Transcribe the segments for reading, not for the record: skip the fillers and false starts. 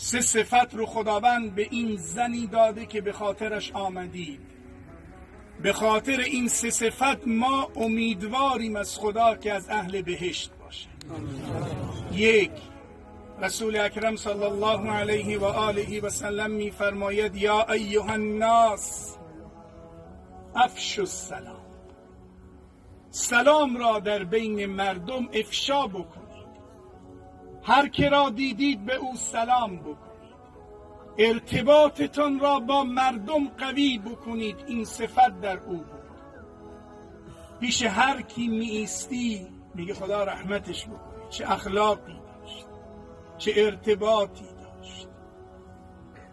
سه صفت رو خداوند به این زنی داده که به خاطرش آمدید. به خاطر این سه صفت ما امیدواریم از خدا که از اهل بهشت باشه. یک، رسول اکرم صلی الله علیه و آله و سلم می فرماید یا ایها الناس افشوا السلام، سلام را در بین مردم افشا بکنید، هر که را دیدید به او سلام بکنید، ارتباطتان را با مردم قوی بکنید. این صفت در او بود. پیش هر کی می ایستی میگه خدا رحمتش بکنه، چه اخلاقی داشت، چه ارتباطی داشت.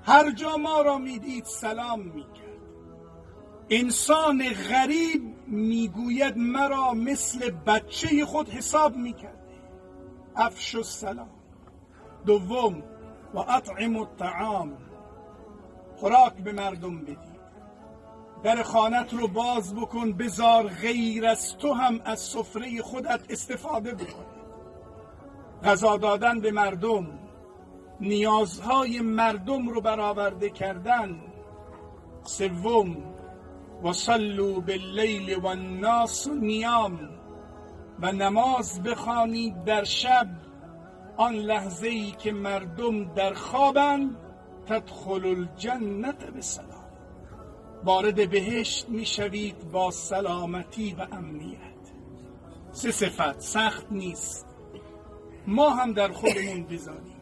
هر جا ما را میدید سلام میکرد. انسان غریب میگوید مرا مثل بچه خود حساب میکرده. افشوا السلام. دوم، و اطعموا الطعام، خوراک به مردم بدید. در خانت رو باز بکن، بذار غیر از تو هم از سفره خودت استفاده بکنه. غذا دادن به مردم، نیازهای مردم رو برآورده کردن. سوم، و صلوا باللیل و الناس نیام، و نماز بخوانید در شب، آن لحظه ای که مردم در خوابند. تدخل الجنة بسلام، وارد بهشت میشوید با سلامتی و امنیت. سه صفت سخت نیست، ما هم در خودمون بذاریم.